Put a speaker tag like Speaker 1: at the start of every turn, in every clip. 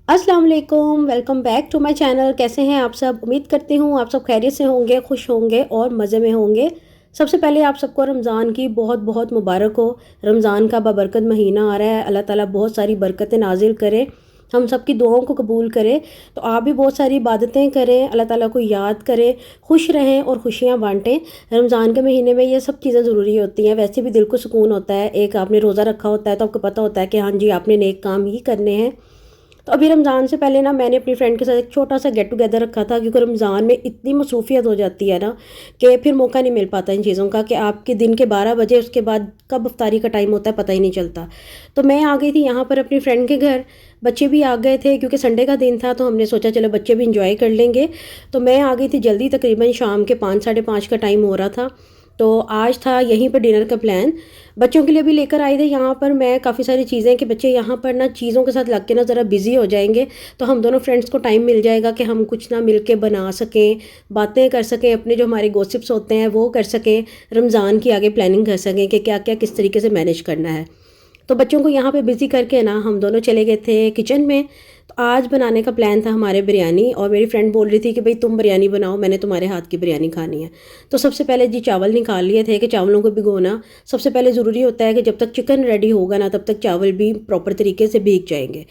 Speaker 1: अस्सलाम वालेकुम, welcome back to my channel. कैसे हैं आप सब? उम्मीद करती हूँ आप सब खैरियत से होंगे, खुश होंगे और मज़े में होंगे। सबसे पहले आप सबको रमज़ान की बहुत बहुत मुबारक हो। रमज़ान का बाबरकत महीना आ रहा है। अल्लाह ताला बहुत सारी बरकतें नाजिल करे, हम सब की दुआओं को कबूल करे। तो आप भी बहुत सारी इबादतें करें, अल्लाह ताला को याद करें, खुश रहें और खुशियाँ बांटें। रमज़ान के महीने में ये सब चीज़ें ज़रूरी होती हैं। वैसे भी दिल को सुकून होता है। एक आपने रोज़ा रखा होता है तो आपको पता होता है कि हाँ जी, आपने नेक काम ही करने हैं। तो अभी रमज़ान से पहले ना मैंने अपनी फ्रेंड के साथ एक छोटा सा गेट टुगेदर रखा था, क्योंकि रमज़ान में इतनी मसरूफियत हो जाती है ना कि फिर मौका नहीं मिल पाता इन चीज़ों का, कि आपके दिन के 12 बजे उसके बाद कब इफ्तारी का टाइम होता है पता ही नहीं चलता। तो मैं आ गई थी यहाँ पर अपनी फ्रेंड के घर। बच्चे भी आ गए थे क्योंकि संडे का दिन था, तो हमने सोचा चलो बच्चे भी इंजॉय कर लेंगे। तो मैं आ गई थी जल्दी, तकरीबन शाम के 5 साढ़े 5 का टाइम हो रहा था। तो आज था यहीं पर डिनर का प्लान। बच्चों के लिए भी लेकर आई थी यहाँ पर मैं काफ़ी सारी चीज़ें, कि बच्चे यहाँ पर ना चीज़ों के साथ लग के ना ज़रा बिज़ी हो जाएंगे। तो हम दोनों फ्रेंड्स को टाइम मिल जाएगा कि हम कुछ ना मिल के बना सकें, बातें कर सकें, अपने जो हमारे गॉसिप्स होते हैं वो कर सकें, रमज़ान की आगे प्लानिंग कर सकें कि क्या क्या किस तरीके से मैनेज करना है। तो बच्चों को यहाँ पे बिज़ी करके ना हम दोनों चले गए थे किचन में। तो आज बनाने का प्लान था हमारे बिरयानी, और मेरी फ्रेंड बोल रही थी कि भाई तुम बिरयानी बनाओ, मैंने तुम्हारे हाथ की बिरयानी खानी है। तो सबसे पहले जी चावल निकाल लिए थे, कि चावलों को भिगोना सबसे पहले ज़रूरी होता है, कि जब तक चिकन रेडी होगा ना तब तक चावल भी प्रॉपर तरीके से भीग जाएंगे।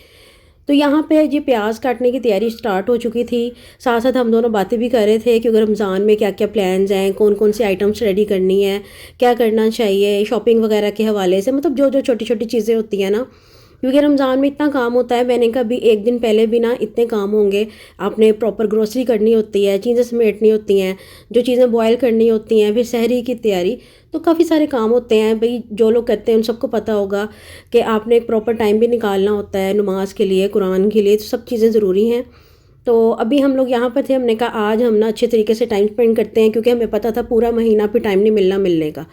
Speaker 1: तो यहाँ पे जी प्याज काटने की तैयारी स्टार्ट हो चुकी थी। साथ साथ हम दोनों बातें भी कर रहे थे कि अगर रमज़ान में क्या क्या प्लान्स हैं, कौन कौन से आइटम्स रेडी करनी है, क्या करना चाहिए, शॉपिंग वगैरह के हवाले से, मतलब जो जो छोटी छोटी चीज़ें होती हैं ना, क्योंकि रमज़ान में इतना काम होता है। मैंने कहा भी एक दिन पहले भी ना इतने काम होंगे। आपने प्रॉपर ग्रोसरी करनी होती है, चीज़ें समेटनी होती हैं, जो चीज़ें बॉयल करनी होती हैं, फिर सहरी की तैयारी। तो काफ़ी सारे काम होते हैं भाई, जो लोग करते हैं उन सबको पता होगा कि आपने एक प्रॉपर टाइम भी निकालना होता है नमाज के लिए, कुरान के लिए, तो सब चीज़ें ज़रूरी हैं। तो अभी हम लोग यहाँ पर थे, हमने कहा आज हम ना अच्छे तरीके से टाइम स्पेंड करते हैं, क्योंकि हमें पता था पूरा महीना फिर टाइम नहीं मिलने का।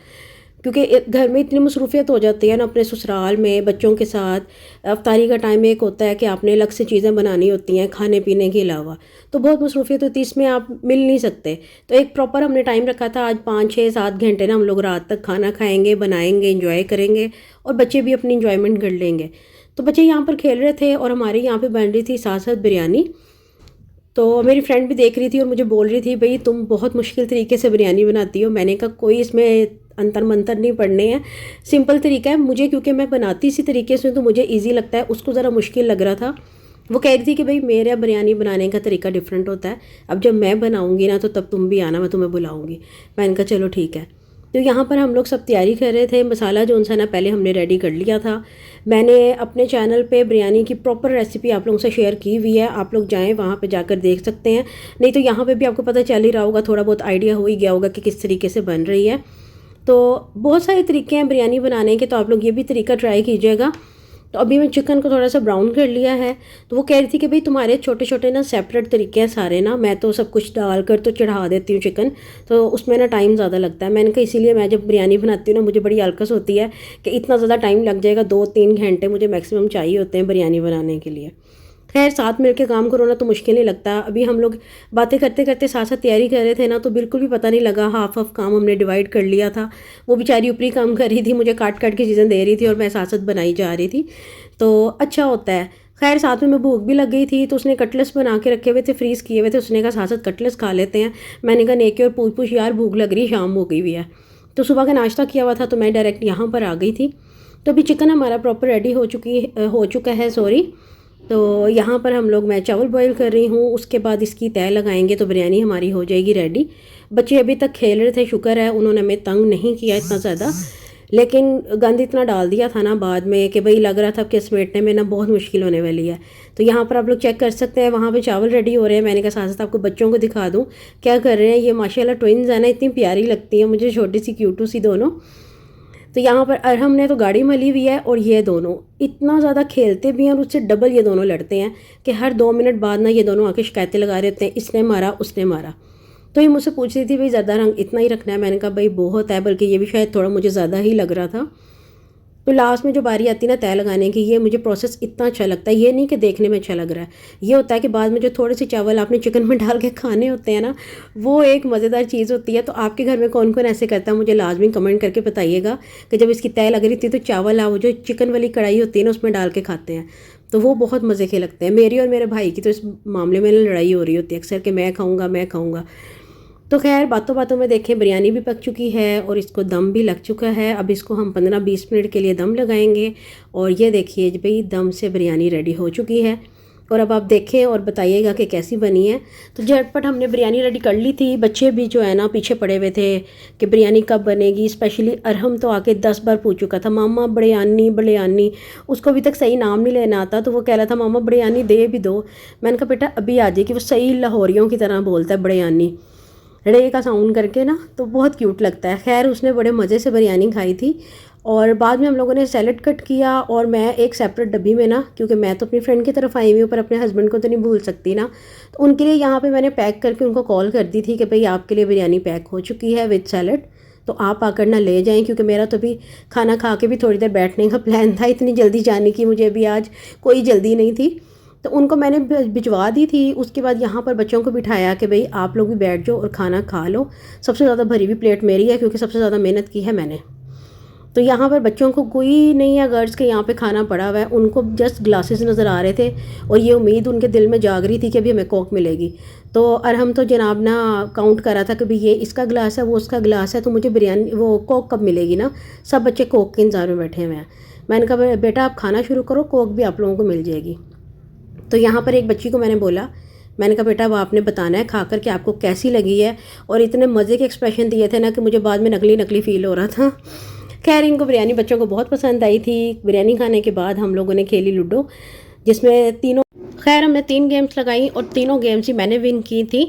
Speaker 1: क्योंकि घर में इतनी मसरूफियत हो जाती है ना, अपने ससुराल में बच्चों के साथ। अफ्तारी का टाइम एक होता है कि आपने अलग से चीज़ें बनानी होती हैं खाने पीने के अलावा, तो बहुत मसरूफियत होती है, इसमें आप मिल नहीं सकते। तो एक प्रॉपर हमने टाइम रखा था, आज 5 6 7 घंटे ना हम लोग रात तक खाना खाएंगे, बनाएंगे, इंजॉय करेंगे, और बच्चे भी अपनी इंजॉयमेंट कर लेंगे। तो बच्चे यहाँ पर खेल रहे थे और हमारे यहाँ पर बन रही थी साथ साथ बिरयानी। तो मेरी फ्रेंड भी देख रही थी और मुझे बोल रही थी भाई तुम बहुत मुश्किल तरीके से बिरयानी बनाती हो। मैंने कहा कोई इसमें अंतर मंतर नहीं पड़ने हैं, सिंपल तरीका है मुझे, क्योंकि मैं बनाती इसी तरीके से तो मुझे इजी लगता है, उसको ज़रा मुश्किल लग रहा था। वो कह रही थी कि भाई मेरा बिरयानी बनाने का तरीका डिफरेंट होता है, अब जब मैं बनाऊंगी ना तो तब तुम भी आना, मैं तुम्हें बुलाऊंगी। मैंने कहा चलो ठीक है। तो यहाँ पर हम लोग सब तैयारी कर रहे थे। मसाला जो सा ना पहले हमने रेडी कर लिया था। मैंने अपने चैनल पे बिरयानी की प्रॉपर रेसिपी आप लोगों से शेयर की हुई है, आप लोग जाएं वहाँ पे जाकर देख सकते हैं। नहीं तो यहाँ पे भी आपको पता चल ही रहा होगा, थोड़ा बहुत आइडिया हो ही गया होगा कि किस तरीके से बन रही है। तो बहुत सारे तरीके हैं बिरयानी बनाने के, तो आप लोग ये भी तरीका ट्राई कीजिएगा। तो अभी मैं चिकन को थोड़ा सा ब्राउन कर लिया है। तो वो कह रही थी कि भाई तुम्हारे छोटे छोटे ना सेपरेट तरीके हैं सारे ना, मैं तो सब कुछ डालकर तो चढ़ा देती हूँ चिकन, तो उसमें ना टाइम ज़्यादा लगता है। मैंने कहा इसीलिए मैं जब बिरयानी बनाती हूँ ना मुझे बड़ी आलकस होती है कि इतना ज़्यादा टाइम लग जाएगा, 2 3 घंटे मुझे मैक्सिमम चाहिए होते हैं बिरयानी बनाने के लिए। खैर साथ मिल के काम करो ना तो मुश्किल नहीं लगता। अभी हम लोग बातें करते करते साथ साथ तैयारी कर रहे थे ना, तो बिल्कुल भी पता नहीं लगा, हाफ हाफ काम हमने डिवाइड कर लिया था। वो बेचारी ऊपरी काम कर रही थी, मुझे काट काट के चीज़ें दे रही थी और मैं साथ साथ बनाई जा रही थी, तो अच्छा होता है। खैर साथ में मैं भूख भी लग गई थी, तो उसने कटलेस बना के रखे हुए थे, फ्रीज़ किए हुए थे, उसने कहा साथ साथ कटलेस खा लेते हैं। मैंने कहा नेकी और पूछ पूछ यार भूख लग रही, शाम हो गई हुई है। तो सुबह का नाश्ता किया हुआ था तो मैं डायरेक्ट यहाँ पर आ गई थी। तो अभी चिकन हमारा प्रॉपर रेडी हो चुका है सॉरी। तो यहाँ पर हम लोग, मैं चावल बॉईल कर रही हूँ, उसके बाद इसकी तय लगाएंगे तो बिरयानी हमारी हो जाएगी रेडी। बच्चे अभी तक खेल रहे थे, शुक्र है उन्होंने हमें तंग नहीं किया इतना ज़्यादा, लेकिन गंद इतना डाल दिया था ना बाद में कि भाई लग रहा था कि समेटने में ना बहुत मुश्किल होने वाली है। तो यहाँ पर आप लोग चेक कर सकते हैं, वहाँ पे चावल रेडी हो रहे हैं। मैंने कहा साथ साथ आपको बच्चों को दिखा दूँ क्या कर रहे हैं। ये माशाल्लाह ट्विन्स है ना, इतनी प्यारी लगती है मुझे, छोटी सी क्यूटू सी दोनों। तो यहाँ पर अरहम ने तो गाड़ी मली हुई है, और ये दोनों इतना ज़्यादा खेलते भी हैं और उससे डबल ये दोनों लड़ते हैं, कि हर 2 मिनट बाद ना ये दोनों आके शिकायतें लगा रहे होते हैं, इसने मारा उसने मारा। तो ये मुझसे पूछ रही थी भाई ज़्यादा रंग इतना ही रखना है। मैंने कहा भाई बहुत है, बल्कि ये भी शायद थोड़ा मुझे ज़्यादा ही लग रहा था। तो लास्ट में जो बारी आती है ना तय लगाने की, ये मुझे प्रोसेस इतना अच्छा लगता है। ये नहीं कि देखने में अच्छा लग रहा है, ये होता है कि बाद में जो थोड़े से चावल आपने चिकन में डाल के खाने होते हैं ना, वो एक मज़ेदार चीज़ होती है। तो आपके घर में कौन कौन ऐसे करता है मुझे लाजमी कमेंट करके बताइएगा, कि जब इसकी तय लग रही थी तो चावल वो जो चिकन वाली कढ़ाई होती है ना उसमें डाल के खाते हैं। तो वो बहुत मज़े के लगते हैं। मेरी और मेरे भाई की तो इस मामले में लड़ाई हो रही होती है अक्सर कि मैं खाऊंगा मैं खाऊंगा। तो खैर बातों बातों में देखें बिरयानी भी पक चुकी है और इसको दम भी लग चुका है। अब इसको हम 15-20 मिनट के लिए दम लगाएंगे और ये देखिए भाई दम से बिरयानी रेडी हो चुकी है। और अब आप देखें और बताइएगा कि कैसी बनी है। तो झटपट हमने बिरयानी रेडी कर ली थी। बच्चे भी जो है ना पीछे पड़े हुए थे कि बिरयानी कब बनेगी। स्पेशली अरहम तो आके 10 बार पूछ चुका था, मामा बिरयानी बिरयानी। उसको अभी तक सही नाम नहीं लेना आता, तो वो कह रहा था मामा बिरयानी दे भी दो। मैंने कहा बेटा अभी आ जाएगी। वो सही लाहौरियों की तरह बोलता है बिरयानी, रे का साउंड करके ना, तो बहुत क्यूट लगता है। खैर उसने बड़े मज़े से बिरयानी खाई थी। और बाद में हम लोगों ने सैलड कट किया और मैं एक सेपरेट डब्बी में ना, क्योंकि मैं तो अपनी फ्रेंड की तरफ आई हुई हूँ पर अपने हस्बैंड को तो नहीं भूल सकती ना, तो उनके लिए यहाँ पे मैंने पैक करके उनको कॉल कर दी थी कि भाई आपके लिए बिरयानी पैक हो चुकी है विद सैलड, तो आप आकर ना ले जाएं। क्योंकि मेरा तो अभी खाना खा के भी थोड़ी देर बैठने का प्लान था, इतनी जल्दी जाने की मुझे अभी आज कोई जल्दी नहीं थी। तो उनको मैंने भिजवा दी थी। उसके बाद यहाँ पर बच्चों को बिठाया कि भाई आप लोग भी बैठ जाओ और खाना खा लो। सबसे ज़्यादा भरी हुई प्लेट मेरी है क्योंकि सबसे ज़्यादा मेहनत की है मैंने। तो यहाँ पर बच्चों को कोई नहीं है गर्ल्स के यहाँ पे खाना पड़ा हुआ है, उनको जस्ट ग्लासेस नज़र आ रहे थे और ये उम्मीद उनके दिल में जाग रही थी कि अभी हमें कोक मिलेगी। तो अरहम तो जनाब ना काउंट कर रहा था कि भाई ये इसका गिलास है वो उसका गिलास है, तो मुझे बिरयानी वो कोक कब मिलेगी ना। सब बच्चे कोक के इंतज़ार में बैठे हुए हैं। मैंने कहा बेटा आप खाना शुरू करो, कोक भी आप लोगों को मिल जाएगी। तो यहाँ पर एक बच्ची को मैंने बोला, मैंने कहा बेटा अब आपने बताना है खा कर कि आपको कैसी लगी है। और इतने मज़े के एक्सप्रेशन दिए थे ना कि मुझे बाद में नकली नकली फ़ील हो रहा था। खैर इनको बिरयानी बच्चों को बहुत पसंद आई थी। बिरयानी खाने के बाद हम लोगों ने खेली लूडो, जिसमें तीनों खैर हमने 3 गेम्स लगाई और तीनों गेम्स ही मैंने विन की थी।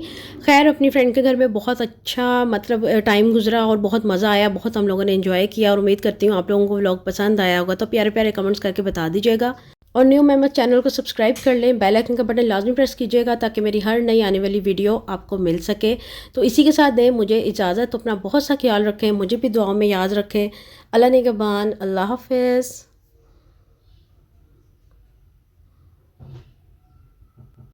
Speaker 1: खैर अपनी फ्रेंड के घर में बहुत अच्छा मतलब टाइम गुजरा और बहुत मज़ा आया, बहुत हम लोगों ने एंजॉय किया। और उम्मीद करती हूँ आप लोगों को व्लॉग पसंद आया होगा, तो प्यारे प्यारे कमेंट्स करके बता दीजिएगा। और न्यू मेंबर्स चैनल को सब्सक्राइब कर लें, बेल आइकन का बटन लाजमी प्रेस कीजिएगा ताकि मेरी हर नई आने वाली वीडियो आपको मिल सके। तो इसी के साथ दें मुझे इजाज़त। तो अपना बहुत सा ख्याल रखें, मुझे भी दुआओं में याद रखें। अल्लाह निगहबान, अल्लाह हाफ़िज़।